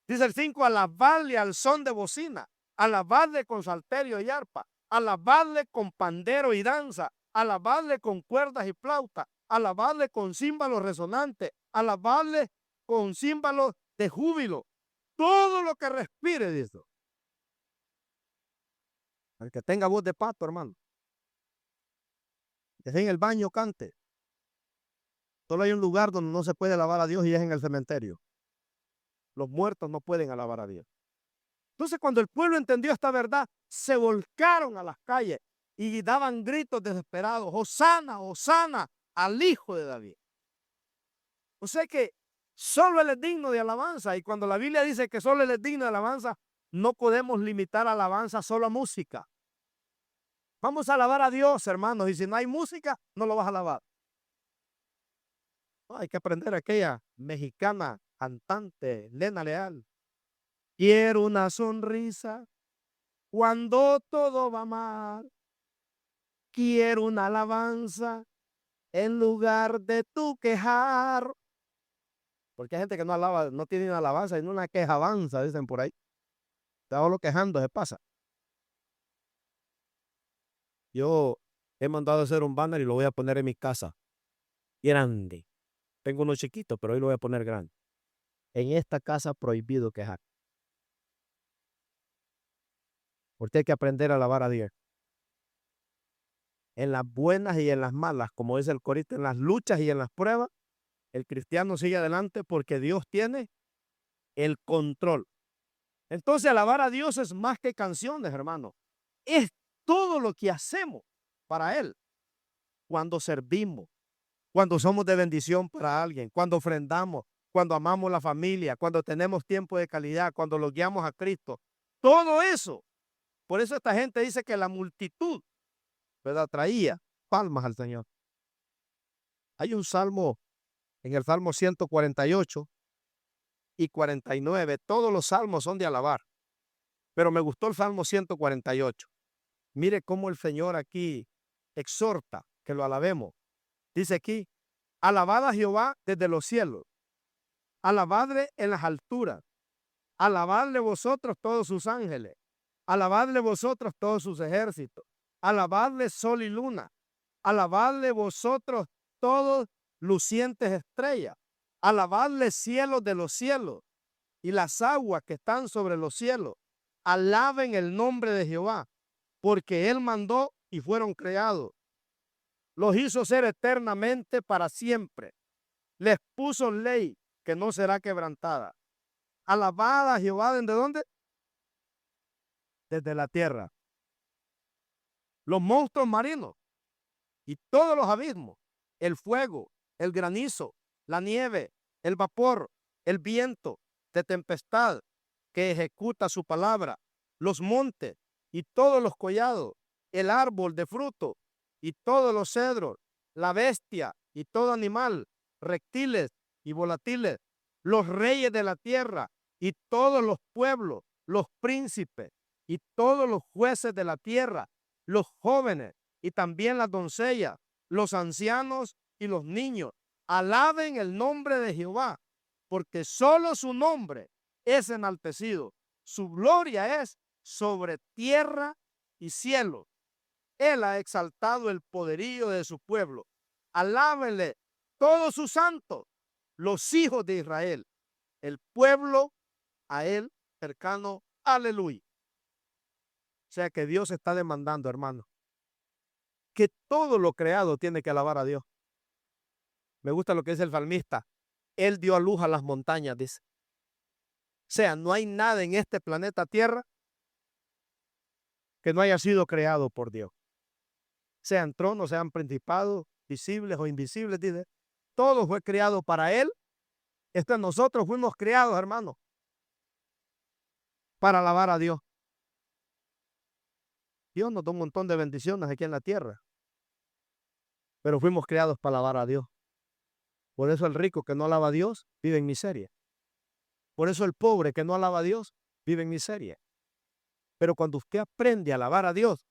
Dice el 5, alabadle al son de bocina, alabadle con salterio y arpa, alabadle con pandero y danza, alabadle con cuerdas y flauta, alabadle con címbalos resonantes, alabadle con címbalos de júbilo. Todo lo que respire, dice. El que tenga voz de pato, hermano. Que en el baño cante. Solo hay un lugar donde no se puede alabar a Dios y es en el cementerio. Los muertos no pueden alabar a Dios. Entonces, cuando el pueblo entendió esta verdad, se volcaron a las calles y daban gritos desesperados, Hosana, Hosana, al Hijo de David. O sea que solo Él es digno de alabanza, y cuando la Biblia dice que solo Él es digno de alabanza, no podemos limitar alabanza solo a música. Vamos a alabar a Dios, hermanos, y si no hay música, no lo vas a alabar. No, hay que aprender aquella mexicana cantante, Lena Leal. Quiero una sonrisa cuando todo va mal. Quiero una alabanza en lugar de tu quejar. Porque hay gente que no alaba, no tiene una alabanza, sino una quejabanza, dicen por ahí. Está solo quejando, se pasa. Yo he mandado a hacer un banner y lo voy a poner en mi casa. Grande. Tengo uno chiquito, pero hoy lo voy a poner grande. En esta casa prohibido quejar. Porque hay que aprender a alabar a Dios. En las buenas y en las malas, como dice el corito, en las luchas y en las pruebas, el cristiano sigue adelante porque Dios tiene el control. Entonces, alabar a Dios es más que canciones, hermano. Es todo lo que hacemos para Él. Cuando servimos, cuando somos de bendición para alguien, cuando ofrendamos, cuando amamos la familia, cuando tenemos tiempo de calidad, cuando lo guiamos a Cristo. Todo eso. Por eso esta gente dice que la multitud, ¿verdad?, traía palmas al Señor. Hay un salmo en el Salmo 148 y 49. Todos los salmos son de alabar. Pero me gustó el Salmo 148. Mire cómo el Señor aquí exhorta que lo alabemos. Dice aquí, alabad a Jehová desde los cielos, alabadle en las alturas, alabadle vosotros todos sus ángeles, alabadle vosotros todos sus ejércitos, alabadle sol y luna, alabadle vosotros todos lucientes estrellas, alabadle cielos de los cielos y las aguas que están sobre los cielos. Alaben el nombre de Jehová, porque Él mandó y fueron creados. Los hizo ser eternamente para siempre. Les puso ley que no será quebrantada. Alabad a Jehová, ¿desde dónde? Desde la tierra. Los monstruos marinos y todos los abismos, el fuego, el granizo, la nieve, el vapor, el viento de tempestad que ejecuta su palabra, los montes y todos los collados, el árbol de fruto y todos los cedros, la bestia y todo animal reptiles y volatiles, los reyes de la tierra y todos los pueblos, los príncipes y todos los jueces de la tierra, los jóvenes y también las doncellas, los ancianos y los niños, alaben el nombre de Jehová, porque solo su nombre es enaltecido. Su gloria es sobre tierra y cielo. Él ha exaltado el poderío de su pueblo. Alábenle todos sus santos, los hijos de Israel, el pueblo a él cercano. Aleluya. O sea que Dios está demandando, hermano, que todo lo creado tiene que alabar a Dios. Me gusta lo que dice el salmista. Él dio a luz a las montañas, dice. O sea, no hay nada en este planeta Tierra que no haya sido creado por Dios. Sean tronos, sean principados, visibles o invisibles, dice. Todo fue creado para Él. Nosotros fuimos creados, hermano, para alabar a Dios. Dios nos da un montón de bendiciones aquí en la tierra, pero fuimos creados para alabar a Dios. Por eso el rico que no alaba a Dios vive en miseria. Por eso el pobre que no alaba a Dios vive en miseria. Pero cuando usted aprende a alabar a Dios,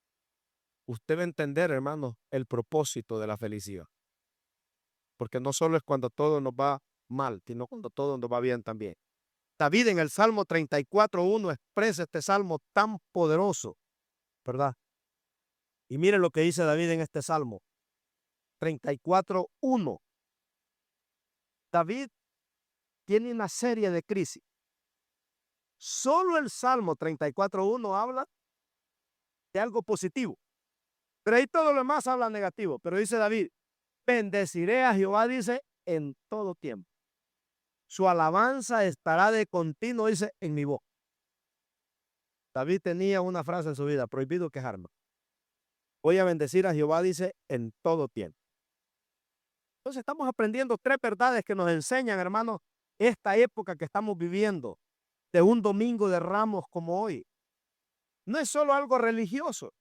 usted va a entender, hermano, el propósito de la felicidad. Porque no solo es cuando todo nos va mal, sino cuando todo nos va bien también. David en el Salmo 34:1 expresa este salmo tan poderoso, ¿verdad? Y mire lo que dice David en este Salmo 34:1. David tiene una serie de crisis. Solo el Salmo 34:1 habla de algo positivo, pero ahí todo lo demás habla negativo. Pero dice David, bendeciré a Jehová, dice, en todo tiempo. Su alabanza estará de continuo, dice, en mi boca. David tenía una frase en su vida, prohibido quejarme. Voy a bendecir a Jehová, dice, en todo tiempo. Entonces estamos aprendiendo tres verdades que nos enseñan, hermanos, esta época que estamos viviendo, de un domingo de Ramos como hoy. No es solo algo religioso.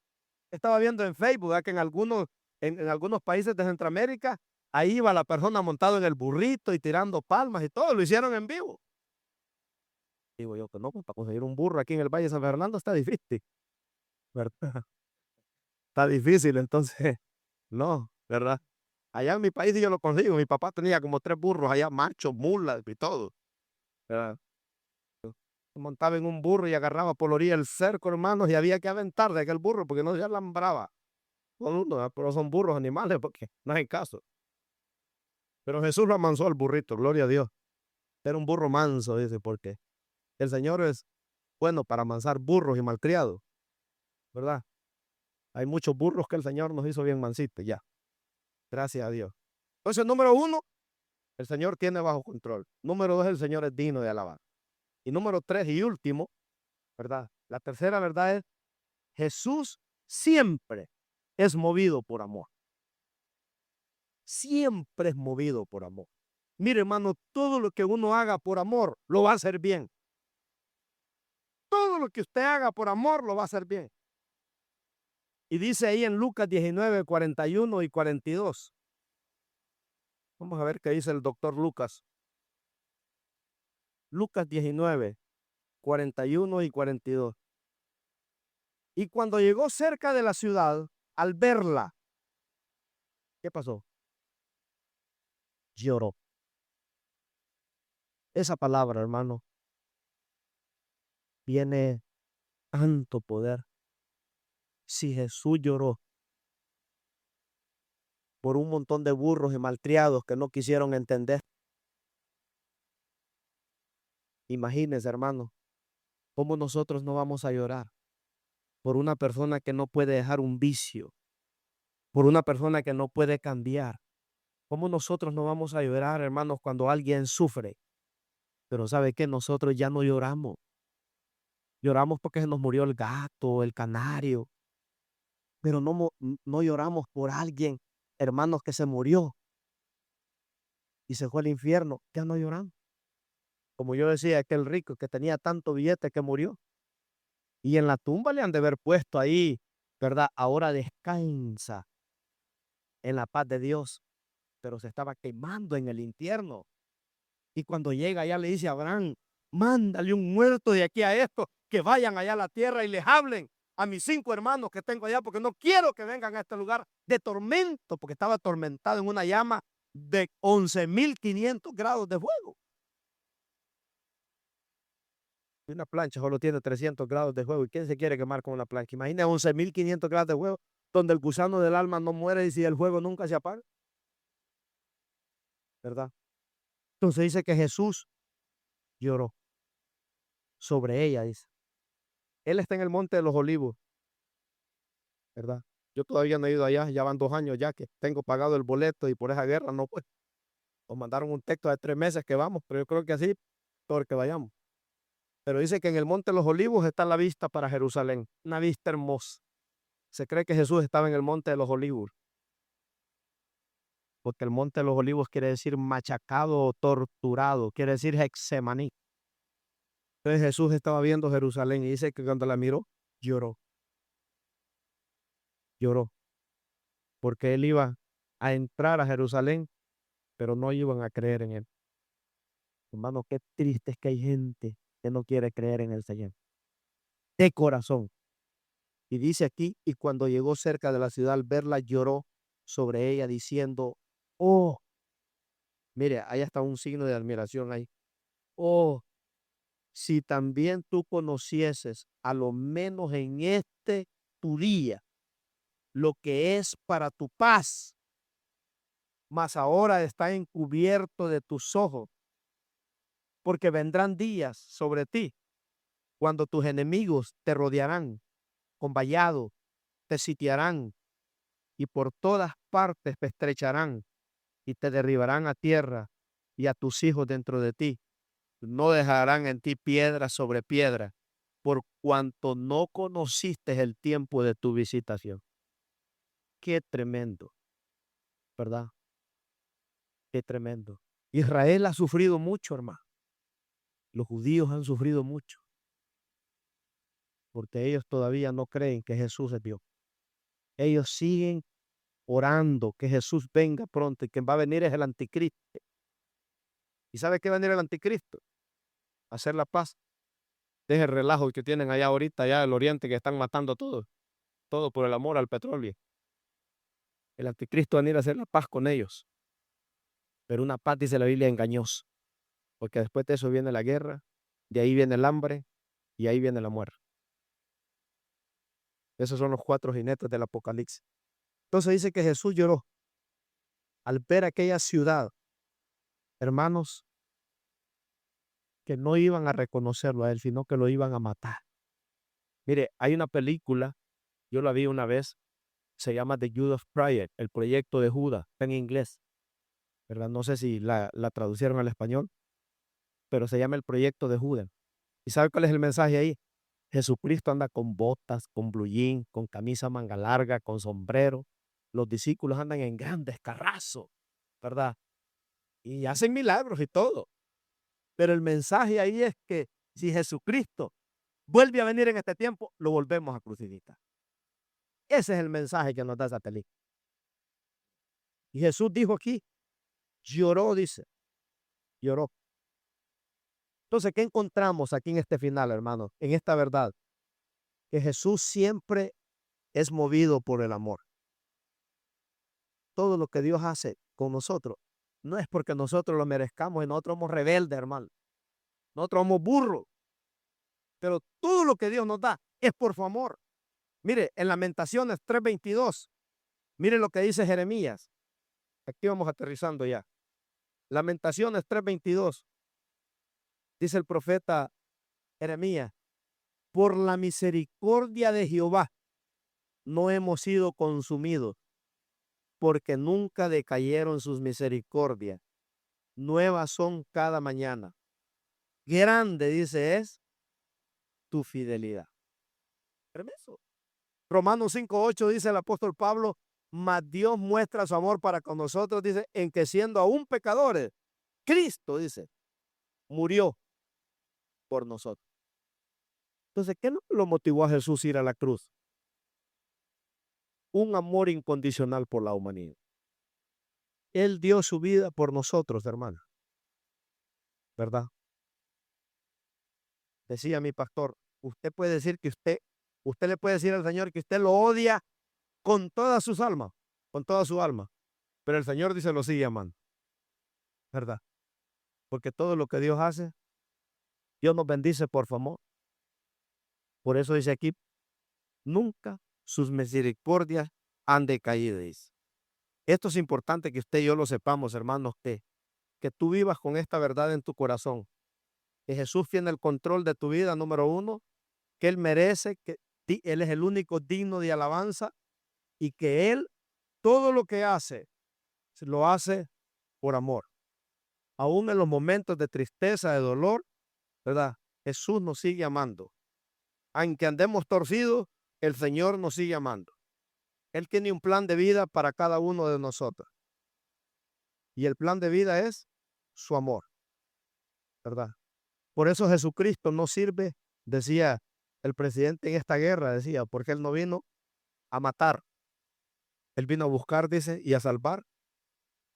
Estaba viendo en Facebook que en algunos países de Centroamérica, ahí iba la persona montado en el burrito y tirando palmas y todo, lo hicieron en vivo. Digo yo que no, pues para conseguir un burro aquí en el Valle de San Fernando está difícil, ¿verdad? Está difícil, entonces, no, ¿verdad? Allá en mi país yo lo consigo. Mi papá tenía como 3 burros allá, machos, mulas y todo, ¿verdad? Montaba en un burro y agarraba por la orilla el cerco, hermanos, y había que aventar de aquel burro porque no se alambraba con uno, ¿verdad? Pero son burros animales porque no hay caso. Pero Jesús lo amansó al burrito, gloria a Dios. Era un burro manso, dice, porque el Señor es bueno para amansar burros y malcriados, ¿verdad? Hay muchos burros que el Señor nos hizo bien mansitos, ya. Gracias a Dios. Entonces, número 1, el Señor tiene bajo control. Número 2, el Señor es digno de alabar. Y número 3 y último, ¿verdad? La tercera verdad es, Jesús siempre es movido por amor. Siempre es movido por amor. Mire, hermano, todo lo que uno haga por amor, lo va a hacer bien. Todo lo que usted haga por amor, lo va a hacer bien. Y dice ahí en Lucas 19, 41 y 42. Vamos a ver qué dice el doctor Lucas. Lucas 19, 41 y 42. Y cuando llegó cerca de la ciudad, al verla, ¿qué pasó? Lloró. Esa palabra, hermano, tiene tanto poder. Si Jesús lloró por un montón de burros y malcriados que no quisieron entender, imagínense, hermano, cómo nosotros no vamos a llorar por una persona que no puede dejar un vicio, por una persona que no puede cambiar. ¿Cómo nosotros no vamos a llorar, hermanos, cuando alguien sufre? Pero ¿sabe qué? Nosotros ya no lloramos. Lloramos porque se nos murió el gato, el canario, pero no lloramos por alguien, hermanos, que se murió y se fue al infierno. Ya no lloramos. Como yo decía, aquel rico que tenía tanto billete que murió. Y en la tumba le han de haber puesto ahí, ¿verdad? Ahora descansa en la paz de Dios. pero se estaba quemando en el infierno. Y cuando llega allá le dice a Abraham, mándale un muerto de aquí a esto, que vayan allá a la tierra y les hablen a mis 5 hermanos que tengo allá, porque no quiero que vengan a este lugar de tormento, porque estaba atormentado en una llama de 11.500 grados de fuego. Y una plancha solo tiene 300 grados de fuego. ¿Y quién se quiere quemar con una plancha? Imagina 11.500 grados de fuego, donde el gusano del alma no muere y si el fuego nunca se apaga, ¿verdad? Entonces dice que Jesús lloró sobre ella, dice. Él está en el Monte de los Olivos, ¿verdad? Yo todavía no he ido allá, ya van 2 años ya que tengo pagado el boleto y por esa guerra no pues. Nos mandaron un texto de 3 meses que vamos, pero yo creo que así, porque vayamos. Pero dice que en el Monte de los Olivos está la vista para Jerusalén, una vista hermosa. Se cree que Jesús estaba en el Monte de los Olivos, porque el Monte de los Olivos quiere decir machacado o torturado, quiere decir Hexemaní. Entonces Jesús estaba viendo Jerusalén y dice que cuando la miró, lloró, lloró, porque él iba a entrar a Jerusalén, pero no iban a creer en él. Hermano, qué triste es que hay gente que no quiere creer en el Señor, de corazón. Y dice aquí, y cuando llegó cerca de la ciudad, al verla, lloró sobre ella, diciendo, oh, mire, ahí está un signo de admiración ahí. Oh, si también tú conocieses, a lo menos en este tu día, lo que es para tu paz, mas ahora está encubierto de tus ojos, porque vendrán días sobre ti, cuando tus enemigos te rodearán con vallado, te sitiarán y por todas partes te estrecharán y te derribarán a tierra y a tus hijos dentro de ti. No dejarán en ti piedra sobre piedra, por cuanto no conociste el tiempo de tu visitación. Qué tremendo, ¿verdad? Qué tremendo. Israel ha sufrido mucho, hermano. Los judíos han sufrido mucho, porque ellos todavía no creen que Jesús es Dios. Ellos siguen orando que Jesús venga pronto y que va a venir es el anticristo. ¿Y sabe qué va a venir el anticristo? A hacer la paz. Deje el relajo que tienen allá ahorita, allá el oriente, que están matando todo por el amor al petróleo. El anticristo va a venir a hacer la paz con ellos. Pero una paz, dice la Biblia, engañosa. Porque después de eso viene la guerra, de ahí viene el hambre y ahí viene la muerte. Esos son los 4 jinetes del Apocalipsis. Entonces dice que Jesús lloró al ver aquella ciudad, hermanos, que no iban a reconocerlo a él, sino que lo iban a matar. Mire, hay una película, yo la vi una vez, se llama The Judas Project, el proyecto de Judas, en inglés, ¿verdad? No sé si la traducieron al español, pero se llama el proyecto de Judas. ¿Y sabe cuál es el mensaje ahí? Jesucristo anda con botas, con blue jean, con camisa manga larga, con sombrero. Los discípulos andan en grandes carrazos, ¿verdad? Y hacen milagros y todo. Pero el mensaje ahí es que si Jesucristo vuelve a venir en este tiempo, lo volvemos a crucificar. Ese es el mensaje que nos da esa película. Y Jesús dijo aquí, lloró, dice, lloró. Entonces, ¿qué encontramos aquí en este final, hermano? En esta verdad, que Jesús siempre es movido por el amor. Todo lo que Dios hace con nosotros no es porque nosotros lo merezcamos y nosotros somos rebeldes, hermano. Nosotros somos burros. Pero todo lo que Dios nos da es por su amor. Mire, en Lamentaciones 3:22, mire lo que dice Jeremías. Aquí vamos aterrizando ya. Lamentaciones 3:22, dice el profeta Jeremías, por la misericordia de Jehová no hemos sido consumidos, porque nunca decayeron sus misericordias. Nuevas son cada mañana. Grande, dice, es tu fidelidad. Hermoso. Romanos 5:8 dice el apóstol Pablo, mas Dios muestra su amor para con nosotros, dice, en que siendo aún pecadores, Cristo, dice, murió por nosotros. Entonces, ¿qué lo motivó a Jesús a ir a la cruz? Un amor incondicional por la humanidad. Él dio su vida por nosotros, hermano, ¿verdad? Decía mi pastor, usted puede decir que usted le puede decir al Señor que usted lo odia con todas sus almas, con toda su alma, pero el Señor dice lo sigue amando, ¿verdad? Porque todo lo que Dios hace, Dios nos bendice por favor. Por eso dice aquí, nunca sus misericordias han decaído, dice. Esto es importante que usted y yo lo sepamos, hermanos, que tú vivas con esta verdad en tu corazón, que Jesús tiene el control de tu vida, número uno, que Él merece, que Él es el único digno de alabanza y que Él todo lo que hace, lo hace por amor. Aún en los momentos de tristeza, de dolor, ¿verdad? Jesús nos sigue amando. Aunque andemos torcidos, el Señor nos sigue amando. Él tiene un plan de vida para cada uno de nosotros. Y el plan de vida es su amor, ¿verdad? Por eso Jesucristo no sirve, decía el presidente en esta guerra, decía, porque Él no vino a matar. Él vino a buscar, dice, y a salvar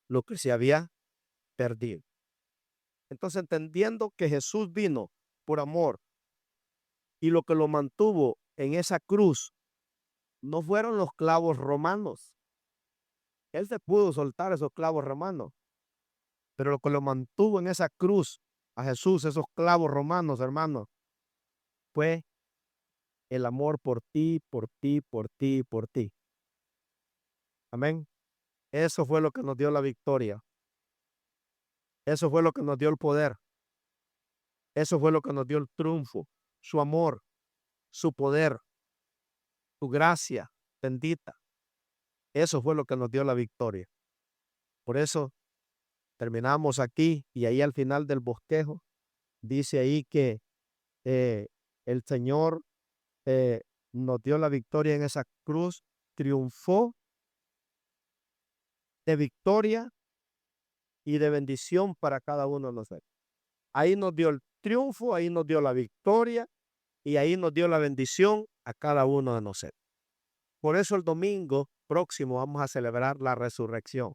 lo que se había perdido. Entonces, entendiendo que Jesús vino por amor y lo que lo mantuvo en esa cruz no fueron los clavos romanos. Él se pudo soltar esos clavos romanos, pero lo que lo mantuvo en esa cruz a Jesús, esos clavos romanos, hermanos, fue el amor por ti, por ti, por ti, por ti. Amén. Eso fue lo que nos dio la victoria. Eso fue lo que nos dio el poder. Eso fue lo que nos dio el triunfo. Su amor, su poder, su gracia bendita. Eso fue lo que nos dio la victoria. Por eso terminamos aquí y ahí al final del bosquejo dice ahí que el Señor nos dio la victoria en esa cruz, triunfó de victoria y de bendición para cada uno de nosotros. Ahí nos dio el triunfo, ahí nos dio la victoria y ahí nos dio la bendición a cada uno de nosotros. Por eso el domingo próximo vamos a celebrar la resurrección.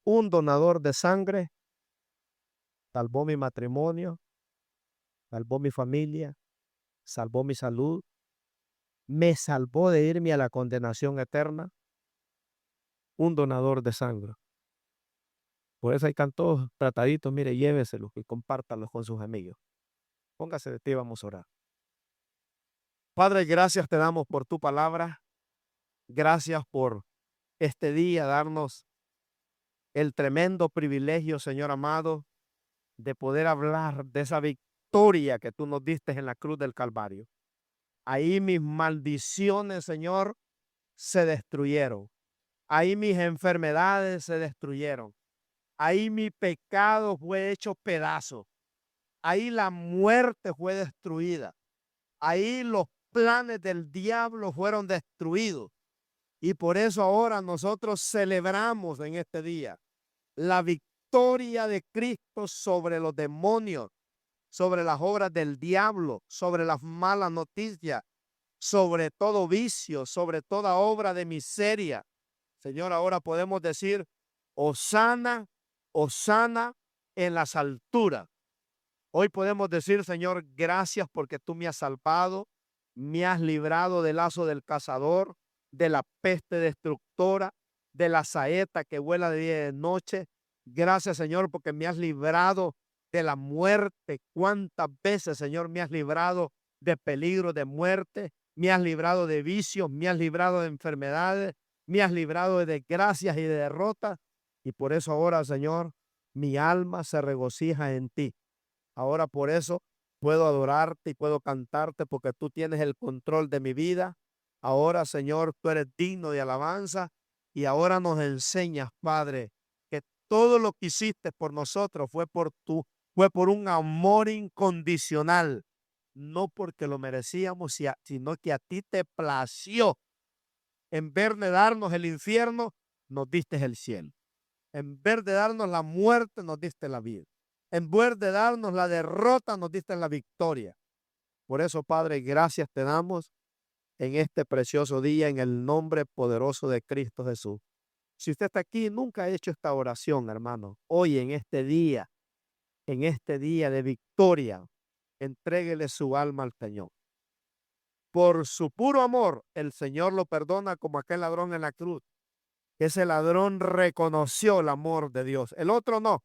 Un donador de sangre salvó mi matrimonio, salvó mi familia, salvó mi salud, me salvó de irme a la condenación eterna. Un donador de sangre. Por eso hay tantos trataditos, mire, lléveselos y compártalos con sus amigos. Póngase de ti, vamos a orar. Padre, gracias te damos por tu palabra. Gracias por este día, darnos el tremendo privilegio, Señor amado, de poder hablar de esa victoria que tú nos diste en la cruz del Calvario. Ahí mis maldiciones, Señor, se destruyeron. Ahí mis enfermedades se destruyeron. Ahí mi pecado fue hecho pedazo. Ahí la muerte fue destruida. Ahí los planes del diablo fueron destruidos. Y por eso ahora nosotros celebramos en este día la victoria de Cristo sobre los demonios, sobre las obras del diablo, sobre las malas noticias, sobre todo vicio, sobre toda obra de miseria. Señor, ahora podemos decir, hosana, hosana en las alturas. Hoy podemos decir, Señor, gracias porque tú me has salvado, me has librado del lazo del cazador, de la peste destructora, de la saeta que vuela de día y de noche. Gracias, Señor, porque me has librado de la muerte. ¿Cuántas veces, Señor, me has librado de peligro de muerte? Me has librado de vicios, me has librado de enfermedades, me has librado de desgracias y de derrotas. Y por eso ahora, Señor, mi alma se regocija en ti. Ahora por eso puedo adorarte y puedo cantarte porque tú tienes el control de mi vida. Ahora, Señor, tú eres digno de alabanza y ahora nos enseñas, Padre, que todo lo que hiciste por nosotros fue por un amor incondicional, no porque lo merecíamos, sino que a ti te plació. En vez de darnos el infierno, nos diste el cielo. En vez de darnos la muerte, nos diste la vida. En vez de darnos la derrota, nos diste la victoria. Por eso, Padre, gracias te damos en este precioso día, en el nombre poderoso de Cristo Jesús. Si usted está aquí y nunca ha hecho esta oración, hermano, hoy en este día de victoria, entréguele su alma al Señor. Por su puro amor, el Señor lo perdona como aquel ladrón en la cruz. Ese ladrón reconoció el amor de Dios. El otro no.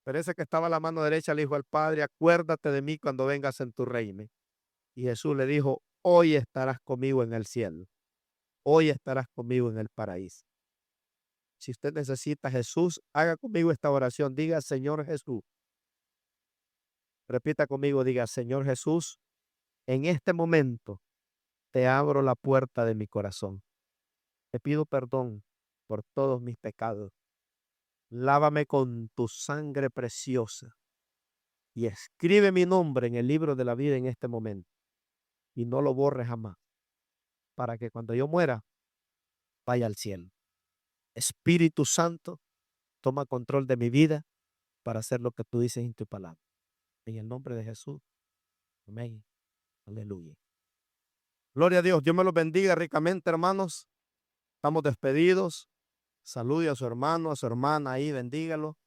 Pero ese que estaba a la mano derecha le dijo al Padre, acuérdate de mí cuando vengas en tu reino. Y Jesús le dijo, hoy estarás conmigo en el cielo. Hoy estarás conmigo en el paraíso. Si usted necesita a Jesús, haga conmigo esta oración. Diga, Señor Jesús. Repita conmigo, diga, Señor Jesús, en este momento te abro la puerta de mi corazón. Te pido perdón por todos mis pecados. Lávame con tu sangre preciosa y escribe mi nombre en el libro de la vida en este momento y no lo borres jamás, para que cuando yo muera vaya al cielo. Espíritu Santo, toma control de mi vida para hacer lo que tú dices en tu palabra. En el nombre de Jesús. Amén. Aleluya. Gloria a Dios. Dios me los bendiga ricamente, hermanos. Estamos despedidos. Salude a su hermano, a su hermana ahí, bendígalo.